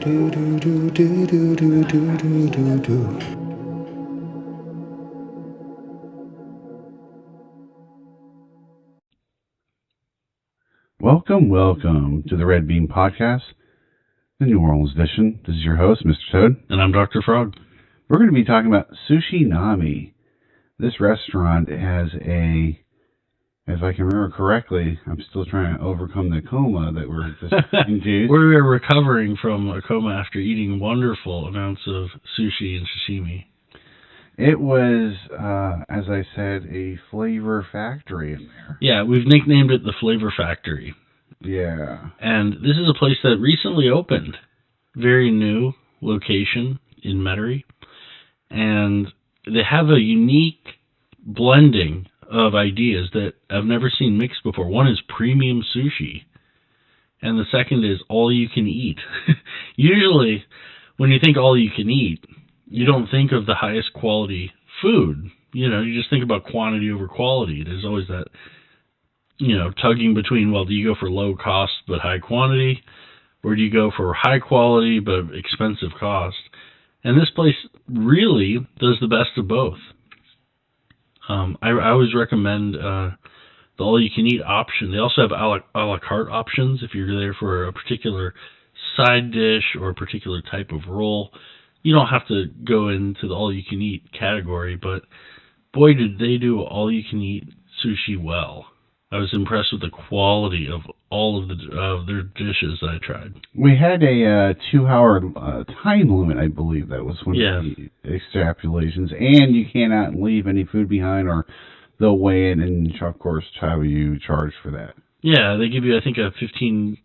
Do do do do do do do do do do. Welcome to the Red Bean Podcast, the New Orleans edition. This is your host, Mr. Toad. And I'm Dr. Frog. We're going to be talking about Sushi Nami. This restaurant has a, if I can remember correctly, I'm still trying to overcome the coma that we're just induced. We're recovering from a coma after eating wonderful amounts of sushi and sashimi. It was, as I said, a flavor factory in there. Yeah, we've nicknamed it the Flavor Factory. Yeah. And this is a place that recently opened. Very new location in Metairie. And they have a unique blending of ideas that I've never seen mixed before. One is premium sushi. And the second is all you can eat. Usually, when you think all you can eat, you don't think of the highest quality food. You know, you just think about quantity over quality. There's always that, tugging between, well, do you go for low cost but high quantity? Or do you go for high quality but expensive cost? And this place really does the best of both. I always recommend the all-you-can-eat option. They also have a la carte options if you're there for a particular side dish or a particular type of roll. You don't have to go into the all-you-can-eat category, but boy, did they do all-you-can-eat sushi well. I was impressed with the quality of all of their dishes that I tried. We had a 2-hour time limit, I believe. That was one of the extrapolations. And you cannot leave any food behind, or they'll weigh it and, of course, have you charge for that. Yeah, they give you, I think, a $15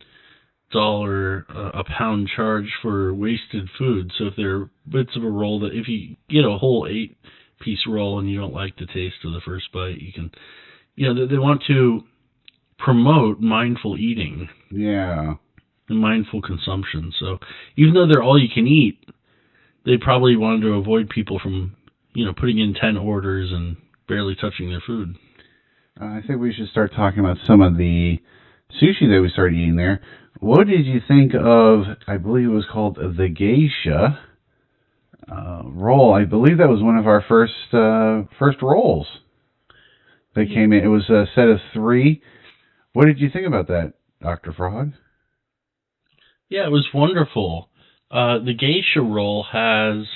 a pound charge for wasted food. So if there are bits of a roll that, if you get a whole 8-piece roll and you don't like the taste of the first bite, you can, they want to promote mindful eating. Yeah. And mindful consumption. So even though they're all you can eat, they probably wanted to avoid people from, putting in 10 orders and barely touching their food. I think we should start talking about some of the sushi that we started eating there. What did you think of, I believe it was called the geisha roll? I believe that was one of our first rolls that came in. It was a set of 3. What did you think about that, Dr. Frog? Yeah, it was wonderful. The geisha roll has,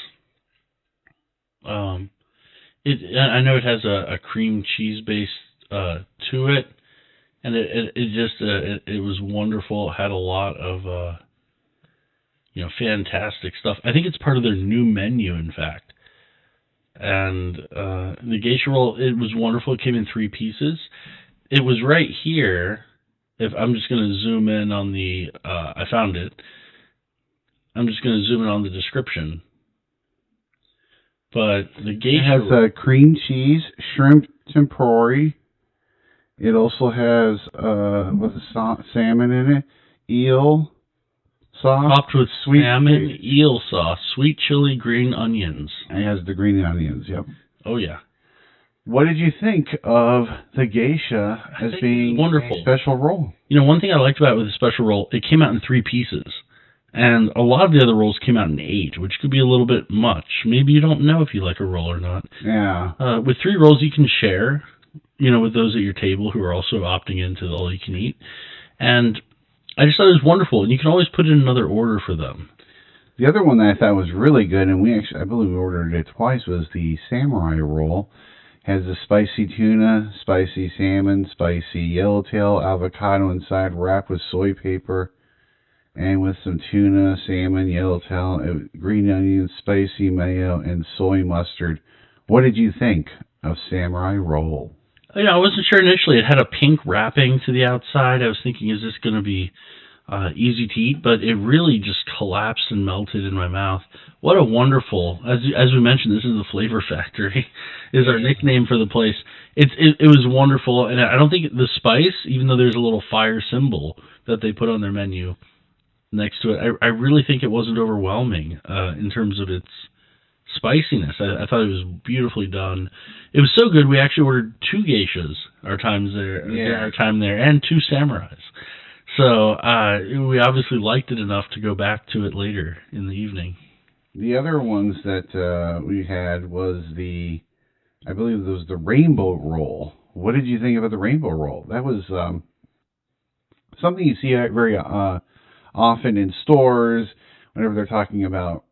I know it has a cream cheese base to it. And it was wonderful. It had a lot of, fantastic stuff. I think it's part of their new menu, in fact. And the geisha roll, it was wonderful. It came in 3 pieces. It was right here. If I'm just going to zoom in on I found it. I'm just going to zoom in on the description. But the geisha it has cream cheese, shrimp tempura. It also has salmon in it, eel sauce, topped with sweet salmon, eel sauce, sweet chili, green onions. It has the green onions. Yep. Oh yeah. What did you think of the geisha as being wonderful. A special roll? One thing I liked about it with the special roll, it came out in 3 pieces. And a lot of the other rolls came out in 8, which could be a little bit much. Maybe you don't know if you like a roll or not. Yeah. With 3 rolls, you can share, with those at your table who are also opting into the all-you-can-eat. And I just thought it was wonderful. And you can always put in another order for them. The other one that I thought was really good, and I believe we ordered it twice, was the samurai roll. Has the spicy tuna, spicy salmon, spicy yellowtail, avocado inside, wrapped with soy paper, and with some tuna, salmon, yellowtail, green onions, spicy mayo, and soy mustard. What did you think of samurai roll? I wasn't sure initially. It had a pink wrapping to the outside. I was thinking, is this going to be easy to eat? But it really just collapsed and melted in my mouth. What a wonderful, as we mentioned, this is the Flavor Factory, is our nickname for the place. It was wonderful, and I don't think the spice, even though there's a little fire symbol that they put on their menu next to it, I really think it wasn't overwhelming in terms of its spiciness. I thought it was beautifully done. It was so good, we actually ordered 2 geishas our time there, and 2 samurais. So we obviously liked it enough to go back to it later in the evening. The other ones that we had was I believe it was the rainbow roll. What did you think about the rainbow roll? That was something you see very often in stores whenever they're talking about,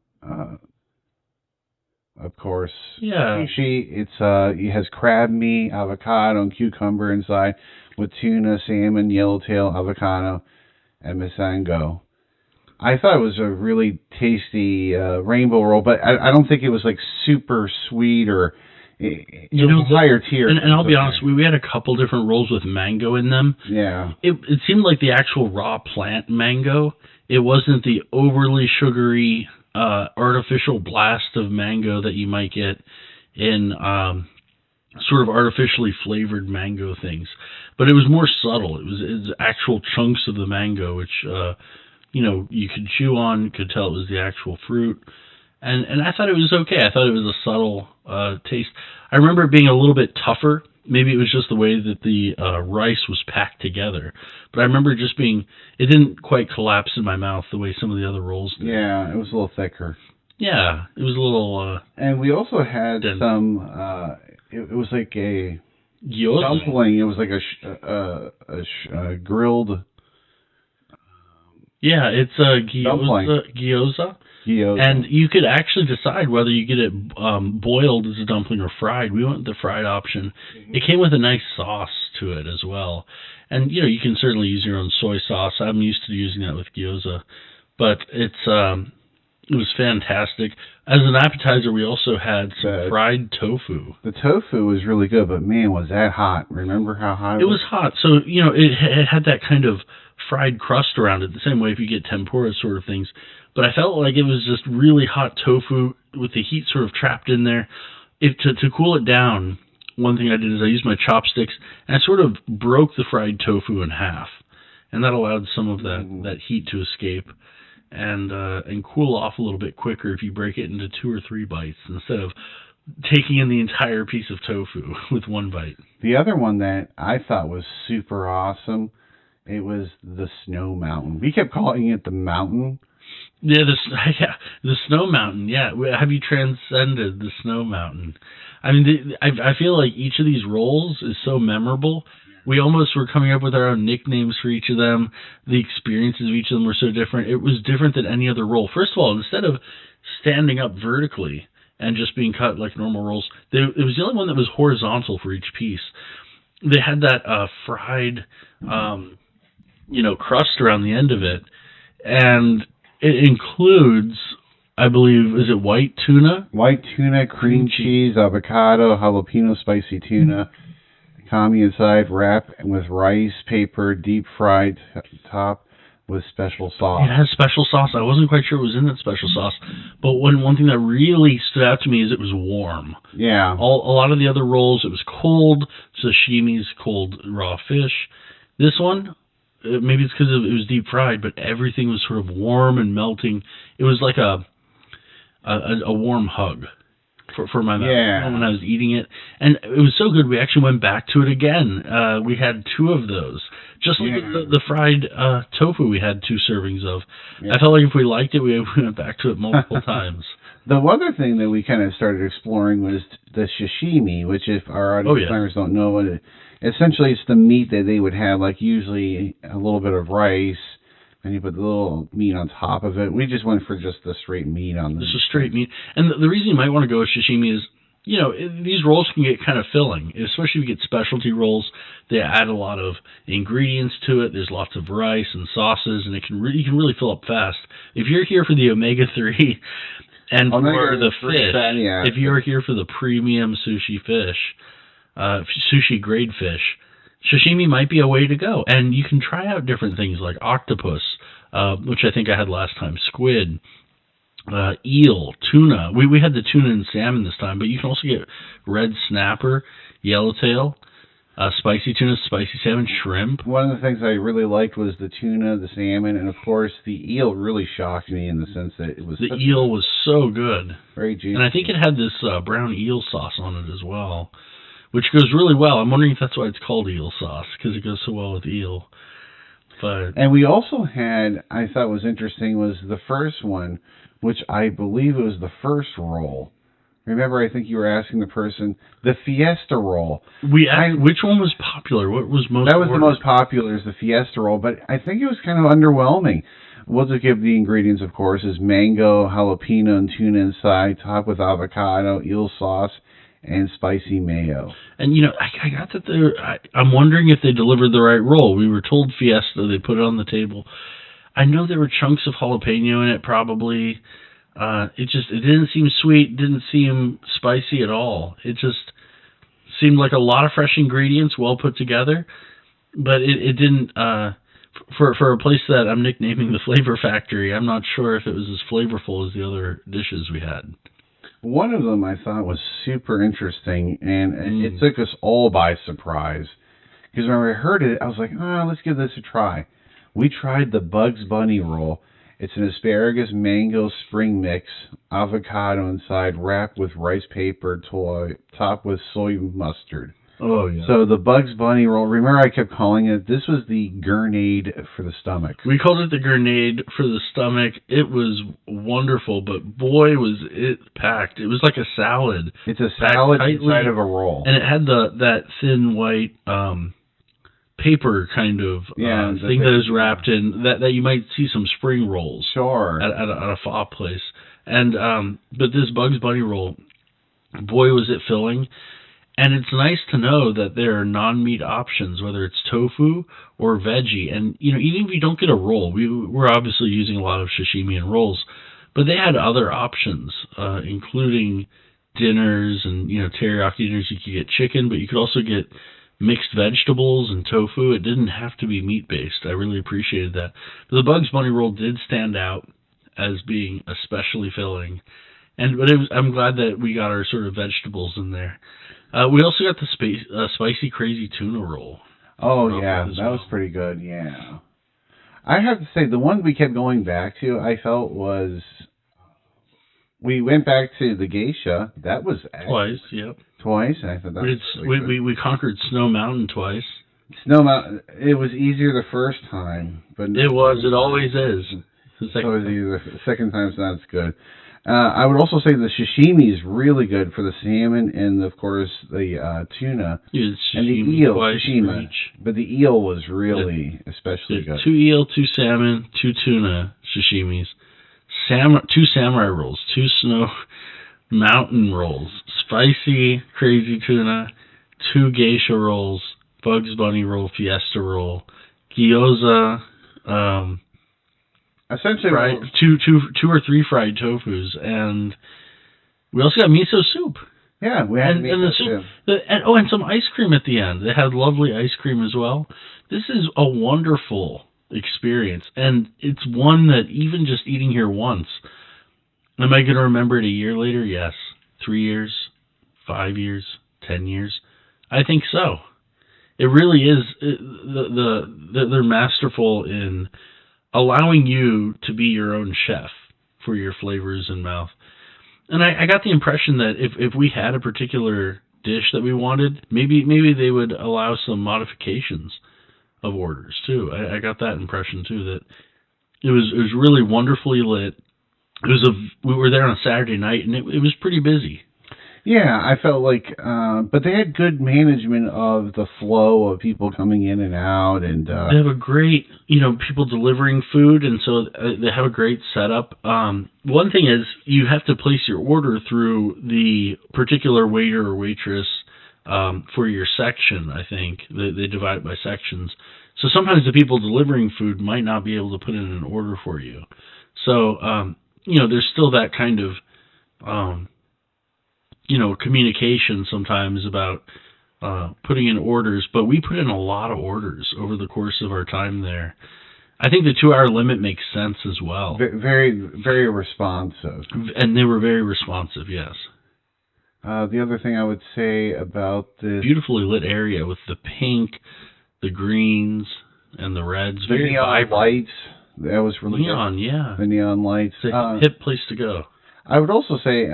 of course, sushi. It has crab meat, avocado, and cucumber inside, with tuna, salmon, yellowtail, avocado, and misango. I thought it was a really tasty rainbow roll, but I don't think it was like super sweet or higher tier. And I'll be honest, we had a couple different rolls with mango in them. Yeah. It seemed like the actual raw plant mango. It wasn't the overly sugary artificial blast of mango that you might get in sort of artificially flavored mango things. But it was more subtle. It was actual chunks of the mango, which you could chew on. You could tell it was the actual fruit. And I thought it was okay. I thought it was a subtle taste. I remember it being a little bit tougher. Maybe it was just the way that the rice was packed together. But I remember just it didn't quite collapse in my mouth the way some of the other rolls did. Yeah, it was a little thicker. Yeah, it was a little... and we also had some... it was like a gyoza. Dumpling. It was like a grilled... Yeah, it's a gyoza. And you could actually decide whether you get it boiled as a dumpling or fried. We went with the fried option. Mm-hmm. It came with a nice sauce to it as well. And, you can certainly use your own soy sauce. I'm used to using that with gyoza. But it was fantastic. As an appetizer, we also had some fried tofu. The tofu was really good, but man, was that hot. Remember how hot it was? It was hot. So, it had that kind of fried crust around it, the same way if you get tempura sort of things. But I felt like it was just really hot tofu with the heat sort of trapped in there. To cool it down, one thing I did is I used my chopsticks and I sort of broke the fried tofu in half. And that allowed some of that heat to escape and cool off a little bit quicker if you break it into 2 or 3 bites instead of taking in the entire piece of tofu with one bite. The other one that I thought was super awesome, it was the snow mountain. We kept calling it the mountain. Yeah, the snow mountain. Yeah, have you transcended the snow mountain? I mean, I feel like each of these rolls is so memorable. We almost were coming up with our own nicknames for each of them. The experiences of each of them were so different. It was different than any other roll. First of all, instead of standing up vertically and just being cut like normal rolls, it was the only one that was horizontal for each piece. They had that fried, crust around the end of it, and it includes, I believe, is it white tuna? White tuna, cream cheese, avocado, jalapeno spicy tuna, kami inside, wrap with rice, paper, deep fried top with special sauce. It has special sauce. I wasn't quite sure it was in that special sauce, but one thing that really stood out to me is it was warm. Yeah. A lot of the other rolls, it was cold. Sashimi's cold raw fish. This one, maybe it's because it was deep fried, but everything was sort of warm and melting. It was like a warm hug for my mouth when I was eating it. And it was so good, we actually went back to it again. We had 2 of those. Just like the fried tofu we had 2 servings of. Yeah. I felt like if we liked it, we went back to it multiple times. The other thing that we kind of started exploring was the sashimi, which if our audience don't know what it is, essentially it's the meat that they would have, like usually a little bit of rice, and you put the little meat on top of it. We just went for just the straight meat on this. Just straight meat. And the reason you might want to go with sashimi is, these rolls can get kind of filling, especially if you get specialty rolls. They add a lot of ingredients to it. There's lots of rice and sauces, and you can really fill up fast. If you're here for the omega-3 and for the fish, if you're here for the premium sushi fish, sushi grade fish, sashimi might be a way to go. And you can try out different things like octopus, which I think I had last time, squid, eel, tuna. We had the tuna and salmon this time, but you can also get red snapper, yellowtail, spicy tuna, spicy salmon, shrimp. One of the things I really liked was the tuna, the salmon, and of course the eel really shocked me in the sense that it was... The eel was so good. Very juicy. And I think it had this brown eel sauce on it as well, which goes really well. I'm wondering if that's why it's called eel sauce, because it goes so well with eel. But And we also had, I thought was interesting, was the first one, which I believe it was the first roll. Remember, I think you were asking the person, the Fiesta roll. we asked, which one was popular? What was most? That was ordered? the most popular, is the Fiesta roll, but I think it was kind of underwhelming. We'll just give the ingredients, of course, is mango, jalapeno, and tuna inside, topped with avocado, eel sauce, and spicy mayo. And I got that I'm wondering if they delivered the right roll. We were told Fiesta. They put it on the table. I know there were chunks of jalapeno in it, probably. It didn't seem sweet, didn't seem spicy at all. It just seemed like a lot of fresh ingredients, well put together, but it didn't. For a place that I'm nicknaming the Flavor Factory, I'm not sure if it was as flavorful as the other dishes we had. One of them I thought was super interesting, and it took us all by surprise. Because when I heard it, I was like, let's give this a try. We tried the Bugs Bunny roll. It's an asparagus mango spring mix, avocado inside, wrapped with rice paper, topped with soy mustard. Oh, yeah. So the Bugs Bunny roll, remember I kept calling it, this was the grenade for the stomach. We called it the grenade for the stomach. It was wonderful, but boy, was it packed. It was like a salad. It's a salad tightly, inside of a roll. And it had that thin white paper kind of thing that is wrapped in, that you might see some spring rolls. Sure. At a pho place. And but this Bugs Bunny roll, boy, was it filling. And it's nice to know that there are non-meat options, whether it's tofu or veggie. And, even if you don't get a roll, we're obviously using a lot of sashimi and rolls, but they had other options, including dinners and, teriyaki dinners. You could get chicken, but you could also get mixed vegetables and tofu. It didn't have to be meat-based. I really appreciated that. But the Bugs Bunny roll did stand out as being especially filling. But I'm glad that we got our sort of vegetables in there. We also got the spicy crazy tuna roll. Oh, yeah, that was pretty good, yeah. I have to say, the one we kept going back to, I felt was, we went back to the geisha. That was twice, yep. Twice, I thought that was really good. We conquered Snow Mountain twice. Snow Mountain, it was easier the first time. But it always is. The second time's not as good. I would also say the sashimi is really good for the salmon and, of course, the tuna. Yeah, and the eel, sashimi. But the eel was really especially good. 2 eel, 2 salmon, 2 tuna sashimis. 2 samurai rolls, 2 Snow Mountain rolls, spicy crazy tuna, 2 geisha rolls, Bugs Bunny roll, Fiesta roll, gyoza, essentially fried, two or three fried tofus, and we also got miso soup. Yeah, we had miso soup. And some ice cream at the end. They had lovely ice cream as well. This is a wonderful experience, and it's one that even just eating here once, am I going to remember it a year later? Yes. 3 years, 5 years, 10 years? I think so. It really is. They're masterful in allowing you to be your own chef for your flavors in mouth. And I got the impression that if we had a particular dish that we wanted, maybe they would allow some modifications of orders too. I got that impression too, that it was really wonderfully lit. We were there on a Saturday night, and it was pretty busy. Yeah, I felt like, but they had good management of the flow of people coming in and out, and they have a great, people delivering food, and so they have a great setup. One thing is you have to place your order through the particular waiter or waitress for your section. I think they divide it by sections, so sometimes the people delivering food might not be able to put in an order for you. So there's still that kind of communication sometimes about putting in orders, but we put in a lot of orders over the course of our time there. I think the 2-hour limit makes sense as well. Very, very responsive. And they were very responsive, yes. The other thing I would say about this... beautifully lit area with the pink, the greens, and the reds. The very neon vibrant lights. That was really neon, good. Yeah. The neon lights. It's a hip place to go. I would also say...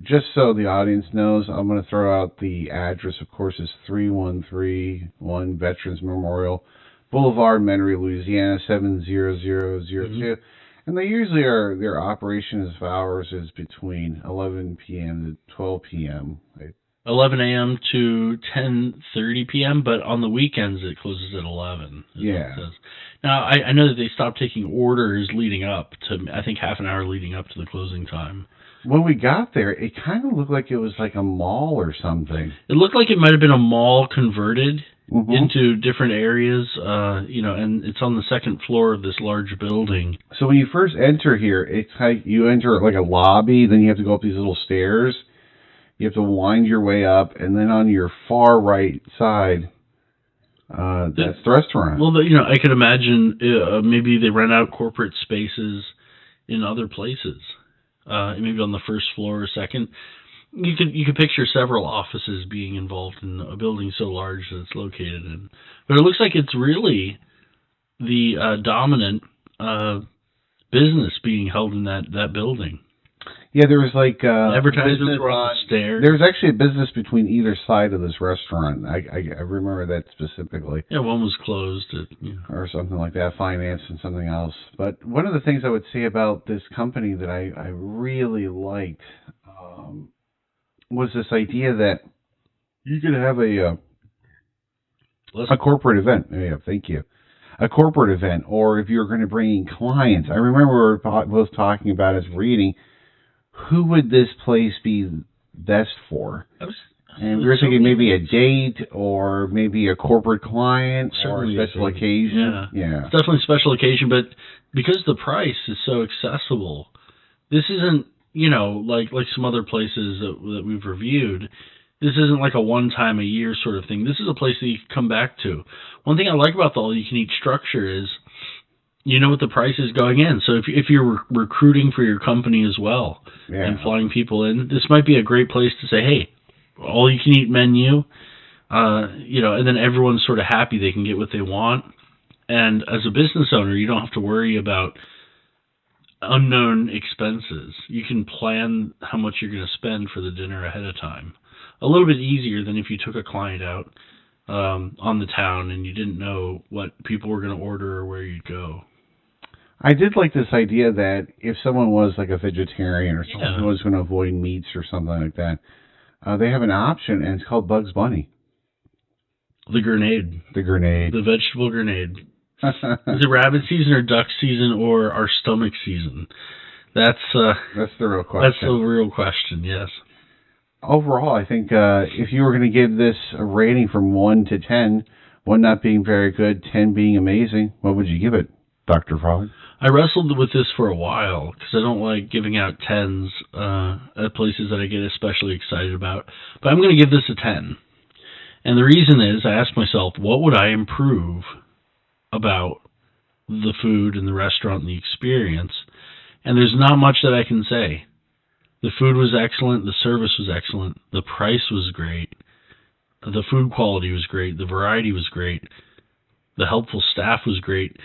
just so the audience knows, I'm going to throw out the address. Of course, it's 3131 Veterans Memorial Boulevard, Metairie, Louisiana 70002. And they usually are, their operations hours is between 11 p.m. to 12 p.m. 11 a.m. to 10:30 p.m., but on the weekends it closes at 11. Yeah. Now, I know that they stopped taking orders leading up to, I think, half an hour leading up to the closing time. When we got there, it kind of looked like it was like a mall or something. It looked like it might have been a mall converted into different areas, and it's on the second floor of this large building. So when you first enter here, it's like you enter like a lobby, then you have to go up these little stairs. You have to wind your way up, and then on your far right side, that's the restaurant. Well, I could imagine maybe they rent out corporate spaces in other places, maybe on the first floor or second. You could picture several offices being involved in a building so large that it's located in. But it looks like it's really the dominant business being held in that building. Yeah, there was like advertisements were on the stairs. There was actually a business between either side of this restaurant. I remember that specifically. Yeah, one was closed. Or something like that, finance and something else. But one of the things I would say about this company that I really liked was this idea that you could have a corporate event. Yeah, thank you. A corporate event, or if you're going to bring in clients. I remember we were both talking about as reading, who would this place be best for? And we were thinking maybe a date, or maybe a corporate client, certainly or a special occasion. Yeah. It's definitely a special occasion, but because the price is so accessible, this isn't, like some other places that we've reviewed. This isn't like a one-time-a-year sort of thing. This is a place that you can come back to. One thing I like about the all-you-can-eat structure is you know what the price is going in. So if you're recruiting for your company as well and flying people in, this might be a great place to say, hey, all-you-can-eat menu, and then everyone's sort of happy they can get what they want. And as a business owner, you don't have to worry about unknown expenses. You can plan how much you're going to spend for the dinner ahead of time. A little bit easier than if you took a client out on the town and you didn't know what people were going to order or where you'd go. I did like this idea that if someone was like a vegetarian or someone who was going to avoid meats or something like that, they have an option, and it's called Bugs Bunny. The grenade. The vegetable grenade. Is it rabbit season or duck season or our stomach season? That's the real question. That's the real question, yes. Overall, I think if you were going to give this a rating from 1 to 10, 1 not being very good, 10 being amazing, what would you give it, Dr. Frog? I wrestled with this for a while because I don't like giving out 10s at places that I get especially excited about. But I'm going to give this a 10. And the reason is I asked myself, what would I improve about the food and the restaurant and the experience? And there's not much that I can say. The food was excellent. The service was excellent. The price was great. The food quality was great. The variety was great. The helpful staff was great.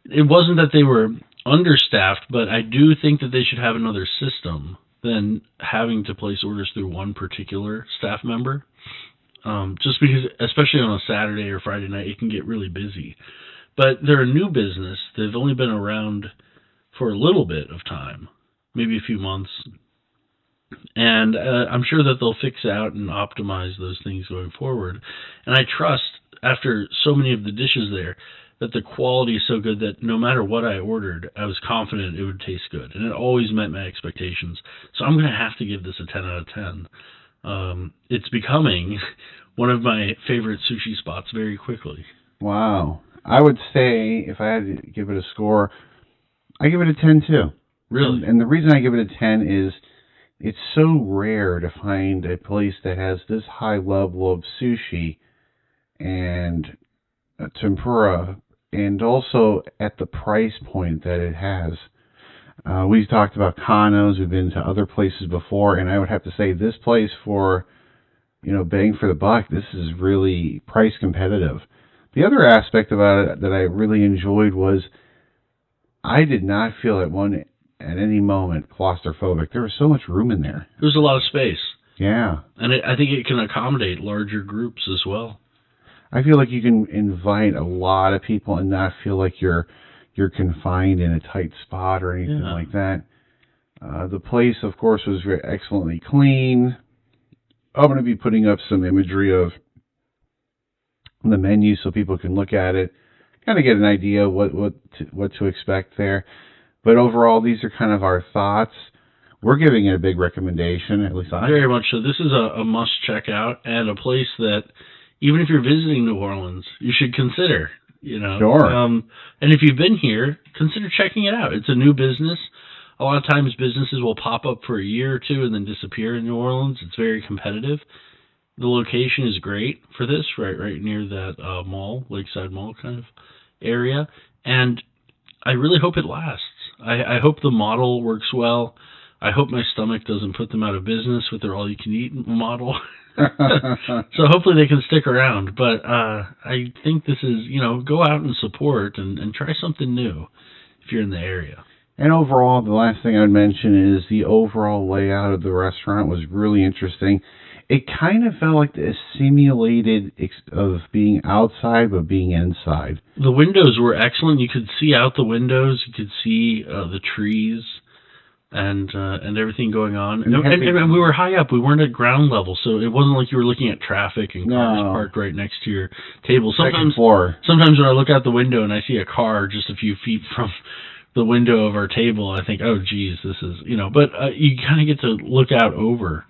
It wasn't that they were understaffed, but I do think that they should have another system than having to place orders through one particular staff member. Just because, especially on a Saturday or Friday night, it can get really busy. But they're a new business. They've only been around for a little bit of time, maybe a few months. And I'm sure that they'll fix out and optimize those things going forward. And I trust, after so many of the dishes there, that the quality is so good that no matter what I ordered, I was confident it would taste good. And it always met my expectations. So I'm going to have to give this a 10 out of 10. It's becoming one of my favorite sushi spots very quickly. Wow. I would say, if I had to give it a score, I give it a 10 too. Really? And the reason I give it a 10 is it's so rare to find a place that has this high level of sushi and tempura, and also at the price point that it has. We've talked about Kano's, we've been to other places before, and I would have to say this place, for bang for the buck, this is really price competitive. The other aspect about it that I really enjoyed was I did not feel at any moment claustrophobic. There was so much room in there. There's a lot of space. Yeah. And I think it can accommodate larger groups as well. I feel like you can invite a lot of people and not feel like you're confined in a tight spot or anything like that. The place, of course, was very excellently clean. I'm going to be putting up some imagery of the menu so people can look at it, kind of get an idea what to expect there. But overall, these are kind of our thoughts. We're giving it a big recommendation, at least I. Very much so. This is a must check out, and a place that even if you're visiting New Orleans, you should consider. Sure. And if you've been here, consider checking it out. It's a new business. A lot of times businesses will pop up for a year or two and then disappear in New Orleans. It's very competitive. The location is great for this, right near that mall, Lakeside Mall kind of area. And I really hope it lasts. I hope the model works well. I hope my stomach doesn't put them out of business with their all-you-can-eat model. So hopefully they can stick around. But I think this is, go out and support and try something new if you're in the area. And overall, the last thing I would mention is the overall layout of the restaurant was really interesting. It kind of felt like a simulated of being outside but being inside. The windows were excellent. You could see out the windows. You could see the trees and everything going on. And we were high up. We weren't at ground level, so it wasn't like you were looking at traffic and cars parked right next to your table. Second floor. Sometimes when I look out the window and I see a car just a few feet from the window of our table, I think, oh, geez, this is, but you kind of get to look out over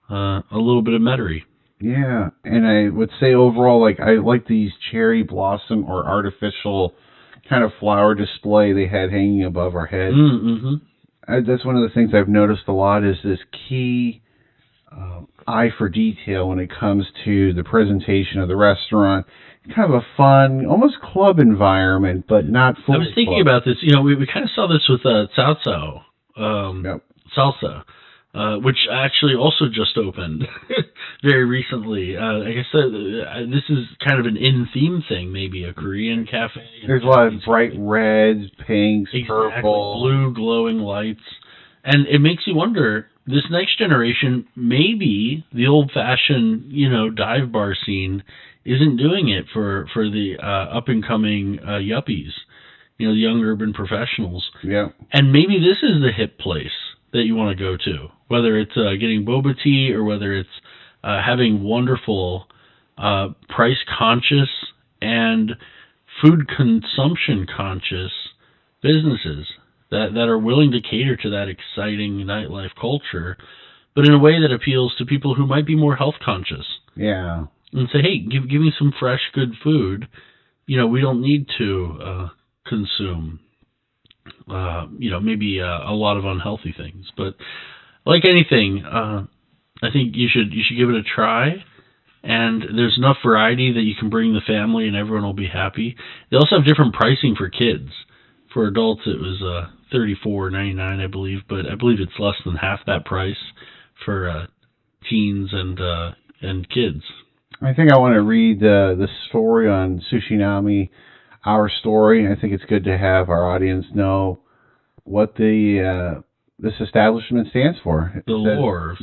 a little bit of Metairie. Yeah, and I would say overall, I like these cherry blossom or artificial kind of flower display they had hanging above our head. Mm-hmm. That's one of the things I've noticed a lot is this key eye for detail when it comes to the presentation of the restaurant. Kind of a fun, almost club environment, but not full. I was thinking about this. We kind of saw this with Salsa, which actually also just opened very recently. I guess this is kind of an in-theme thing, maybe a Korean cafe. There's a lot of bright reds, pinks, purple, blue glowing lights, and it makes you wonder. This next generation, maybe the old-fashioned, dive bar scene isn't doing it for the up-and-coming yuppies, the young urban professionals. Yeah. And maybe this is the hip place that you want to go to, whether it's getting boba tea or whether it's having wonderful price-conscious and food consumption-conscious businesses that are willing to cater to that exciting nightlife culture, but in a way that appeals to people who might be more health-conscious. Yeah. And say, hey, give me some fresh, good food. We don't need to consume, maybe a lot of unhealthy things. But like anything, I think you should give it a try. And there's enough variety that you can bring the family and everyone will be happy. They also have different pricing for kids. For adults, it was $34.99, I believe, but I believe it's less than half that price for teens and kids. I think I want to read the story on Sushi Nami, our story. I think it's good to have our audience know what this establishment stands for. The lore,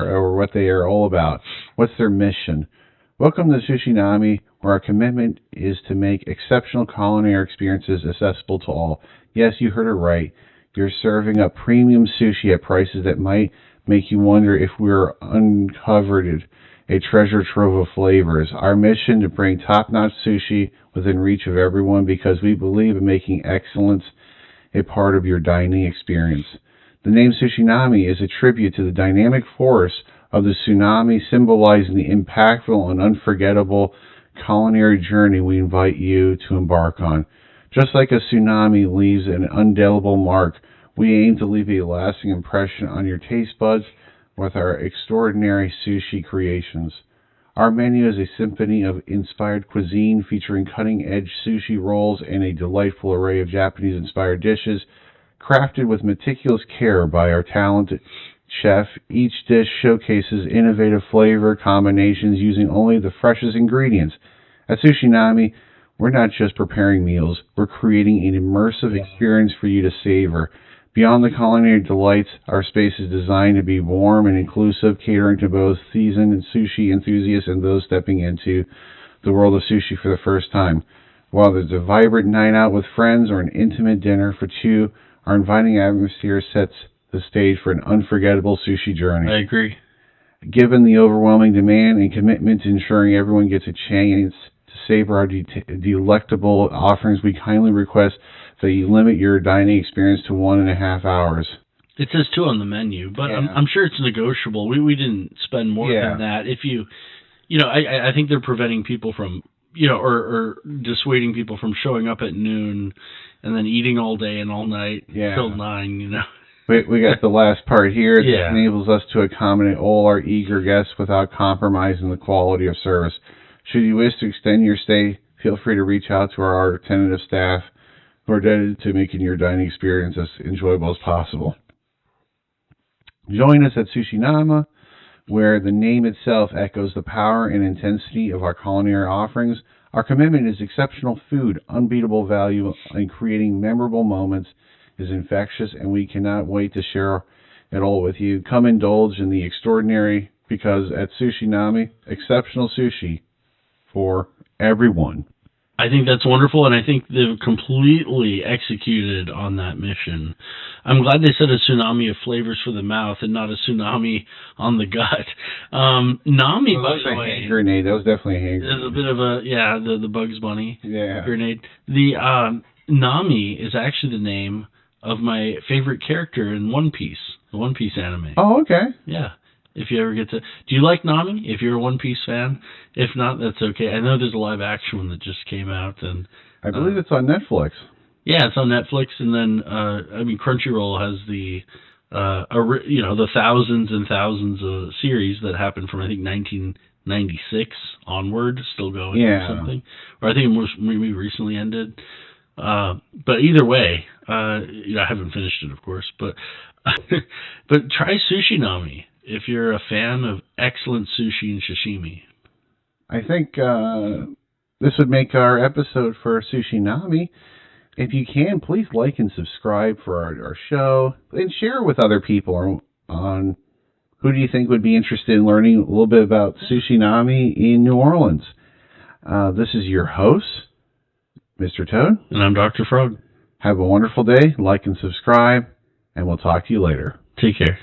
or what they are all about. What's their mission? Welcome to Sushi Nami, where our commitment is to make exceptional culinary experiences accessible to all. Yes, you heard it right. You're serving up premium sushi at prices that might make you wonder if we're uncovered a treasure trove of flavors. Our mission to bring top-notch sushi within reach of everyone because we believe in making excellence a part of your dining experience. The name Sushi Nami is a tribute to the dynamic force of the tsunami, symbolizing the impactful and unforgettable culinary journey we invite you to embark on. Just like a tsunami leaves an indelible mark, we aim to leave a lasting impression on your taste buds with our extraordinary sushi creations. Our menu is a symphony of inspired cuisine featuring cutting-edge sushi rolls and a delightful array of Japanese-inspired dishes crafted with meticulous care by our talented chef. Each dish showcases innovative flavor combinations using only the freshest ingredients. At Sushi Nami, we're not just preparing meals, we're creating an immersive experience for you to savor. Beyond the culinary delights, our space is designed to be warm and inclusive, catering to both seasoned sushi enthusiasts and those stepping into the world of sushi for the first time. Whether it's a vibrant night out with friends or an intimate dinner for two, our inviting atmosphere sets the stage for an unforgettable sushi journey. I agree. Given the overwhelming demand and commitment to ensuring everyone gets a chance to savor our delectable offerings, we kindly request that you limit your dining experience to 1.5 hours. It says 2 on the menu, but Yeah. I'm sure it's negotiable. We didn't spend more Yeah. than that. If you know, I think they're preventing people from, or dissuading people from showing up at noon and then eating all day and all night till 9. We got the last part here. Yeah. This enables us to accommodate all our eager guests without compromising the quality of service. Should you wish to extend your stay, feel free to reach out to our attentive staff who are dedicated to making your dining experience as enjoyable as possible. Join us at Sushi Nami, where the name itself echoes the power and intensity of our culinary offerings. Our commitment is exceptional food, unbeatable value, and creating memorable moments is infectious, and we cannot wait to share it all with you. Come indulge in the extraordinary, because at Sushi Nami, exceptional sushi for everyone. I think that's wonderful, and I think they've completely executed on that mission. I'm glad they said a tsunami of flavors for the mouth and not a tsunami on the gut. Nami, by the way, hand grenade. That was definitely a hand grenade. There's a bit of the Bugs Bunny grenade. The Nami is actually the name of my favorite character in One Piece, the One Piece anime. Oh, okay. Yeah. If you ever get to... Do you like Nami, if you're a One Piece fan? If not, that's okay. I know there's a live action one that just came out. And I believe it's on Netflix. Yeah, it's on Netflix. And then, Crunchyroll has the thousands and thousands of series that happened from, I think, 1996 onward, still going or something. Or I think it maybe recently ended. But either way, I haven't finished it, of course. But try Sushi Nami if you're a fan of excellent sushi and sashimi. I think this would make our episode for Sushi Nami. If you can, please like and subscribe for our show and share with other people on who do you think would be interested in learning a little bit about Sushi Nami in New Orleans. This is your host, Mr. Toad. And I'm Dr. Frog. Have a wonderful day. Like and subscribe, and we'll talk to you later. Take care.